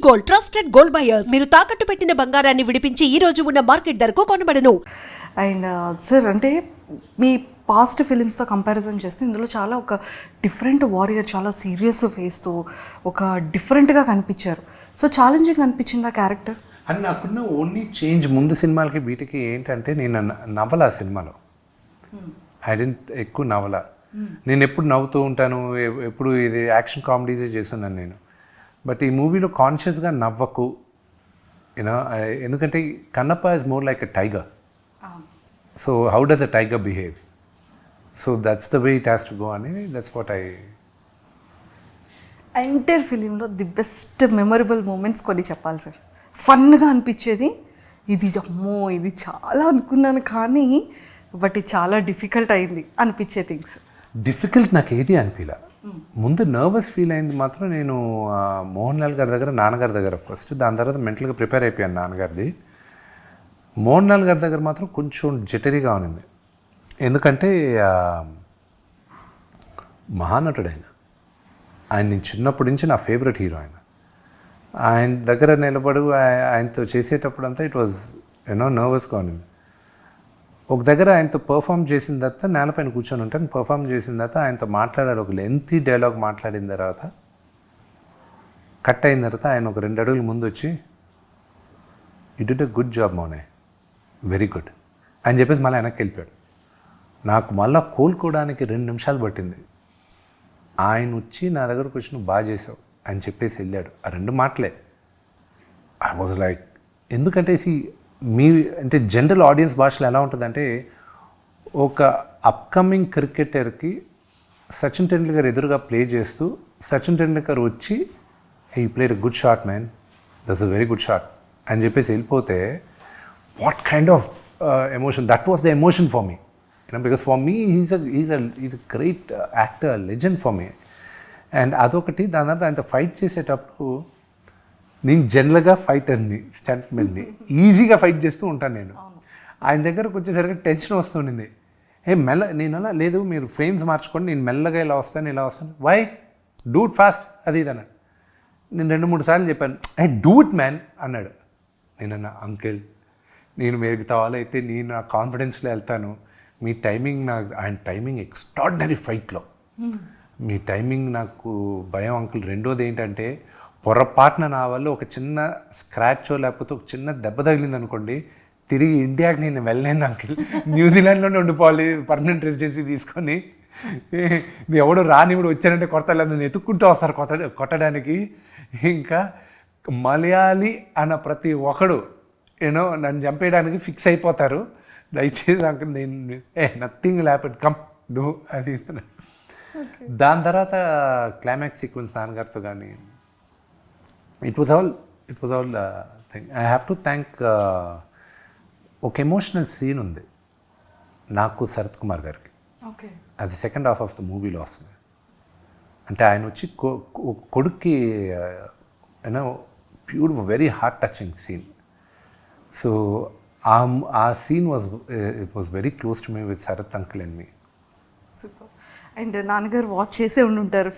Gold, trusted gold buyers. మీరు తాకట్టు పెట్టిన బంగారాన్ని విడిపించి ఈ రోజు ఉన్న మార్కెట్ ధరకు కొనబడను. అండ్ సార్ అంటే మీ పాస్ట్ ఫిలిమ్స్తో కంపారిజన్ చేస్తే ఇందులో చాలా ఒక డిఫరెంట్ వారియర్, చాలా సీరియస్ ఫేస్తో ఒక డిఫరెంట్గా కనిపించారు. సో ఛాలెంజింగ్ అనిపించింది ఆ క్యారెక్టర్ అని నాకున్న ఓన్లీ చేంజ్ ముందు సినిమాలకి వీటికి ఏంటంటే నేను నవల ఆ సినిమాలో ఐ డెంట్ ఎక్కువ నవల. నేను ఎప్పుడు నవ్వుతూ ఉంటాను, ఎప్పుడు ఇది యాక్షన్ కామెడీసే చేస్తున్నాను నేను. బట్ ఈ మూవీలో కాన్షియస్గా నవ్వకు యూనో, ఎందుకంటే Kannappa is more like a tiger. So how does a tiger behave? So that's the way it has to go అని దట్స్ వాట్ ఐ. ఎంటైర్ ఫిలింలో ది బెస్ట్ మెమరబుల్ మూమెంట్స్ కొన్ని చెప్పాలి సార్. ఫన్గా అనిపించేది ఇది, అమ్మో ఇది చాలా అనుకున్నాను కానీ బట్ ఇది చాలా డిఫికల్ట్ అయింది అనిపించే థింగ్స్. డిఫికల్ట్ నాకు ఏది అనిపించలే. ముందు నర్వస్ ఫీల్ అయింది మాత్రం నేను మోహన్ లాల్ గారి దగ్గర, నాన్నగారి దగ్గర ఫస్ట్. దాని తర్వాత మెంటల్గా ప్రిపేర్ అయిపోయాను నాన్నగారిది. మోహన్ లాల్ గారి దగ్గర మాత్రం కొంచెం జటరీగా ఉన్నింది. ఎందుకంటే మహానటుడు ఆయన నేను చిన్నప్పటి నుంచి నా ఫేవరెట్ హీరో ఆయన దగ్గర నిలబడు ఆయనతో చేసేటప్పుడు అంతా ఇట్ వాజ్ నర్వస్గా ఉన్నింది. ఒక దగ్గర ఆయనతో పర్ఫామ్ చేసిన తర్వాత నేలపైన కూర్చొని ఉంటాను, పర్ఫామ్ చేసిన తర్వాత ఆయనతో మాట్లాడాడు. ఒక లెంతీ డైలాగ్ మాట్లాడిన తర్వాత కట్ అయిన తర్వాత ఆయన ఒక 2 అడుగులు ముందు వచ్చి, you did a good job మోనే, వెరీ గుడ్ అని చెప్పేసి మళ్ళీ వెనక్కి వెళ్ళిపోయాడు. నాకు మళ్ళీ కోలుకోవడానికి 2 నిమిషాలు పట్టింది. ఆయన వచ్చి నా దగ్గరకు వచ్చి నువ్వు బాగా చేసావు అని చెప్పేసి వెళ్ళాడు. ఆ 2 మాటలే ఐ వాజ్ లైక్, ఎందుకంటే మీ అంటే జనరల్ ఆడియన్స్ భాషలో ఎలా ఉంటుందంటే, ఒక అప్కమింగ్ క్రికెటర్కి సచిన్ టెండూల్కర్ ఎదురుగా ప్లే చేస్తూ సచిన్ టెండూల్కర్ వచ్చి ఈ played good shot man, that's a very good shot అని చెప్పేసి వెళ్ళిపోతే what kind of emotion, that was the emotion for me. Because for me is a great actor, legend for me. And అదొకటి. దాని తర్వాత ఆయనతో ఫైట్ చేసేటప్పుడు నేను జనరల్గా ఫైటర్ని, స్టంట్మెన్ని, ఈజీగా ఫైట్ చేస్తూ ఉంటాను నేను. ఆయన దగ్గరకు వచ్చేసరికి టెన్షన్ వస్తుండింది. నేను అలా లేదు, మీరు ఫ్రేమ్స్ మార్చుకోండి, నేను మెల్లగా ఇలా వస్తాను. వై డూ ఇట్ ఫాస్ట్ అది ఇది అన్నాడు. నేను 2-3 సార్లు చెప్పాను, డూ ఇట్ మ్యాన్ అన్నాడు. నేనన్నా అంకిల్, నేను మిగతా వాళ్ళైతే నేను నా కాన్ఫిడెన్స్లో వెళ్తాను, మీ టైమింగ్ ఆయన టైమింగ్ ఎక్స్ట్రాడినరీ ఫైట్లో, మీ టైమింగ్ నాకు భయం అంకుల్. రెండోది ఏంటంటే, పొరపాటున నా వల్ల ఒక చిన్న స్క్రాచో లేకపోతే ఒక చిన్న దెబ్బ తగిలింది అనుకోండి, తిరిగి ఇండియాకి నేను వెళ్ళలేను అంకుల్, న్యూజిలాండ్లోనే ఉండిపోవాలి పర్మనెంట్ రెసిడెన్సీ తీసుకొని. ఎవడు రానివుడు వచ్చానంటే కొడతలే, నన్ను ఎత్తుక్కుంటూ వస్తారు కొట్టడానికి. ఇంకా మలయాళీ అన్న ప్రతి ఒక్కడు నన్ను చంపేయడానికి ఫిక్స్ అయిపోతారు. దయచేసి అంకుల్ నేను నథింగ్ హ్యాపెన్, కమ్ డూ అది. దాని తర్వాత క్లైమాక్స్ సీక్వెన్స్ నాన్నగారితో కానీ it was all thing. I have to thank ఒక ఎమోషనల్ సీన్ ఉంది నాకు శరత్ కుమార్ గారికి. అది సెకండ్ హాఫ్ ఆఫ్ ద మూవీలో వస్తుంది. అంటే ఆయన వచ్చి కొడుక్కి pure very heart touching scene. So ఆ scene it was very close to me with Sarath uncle and me. Super. And నాన్నగారు వాచ్ చేసే ఉండి ఉంటారు ఫిల్మ్.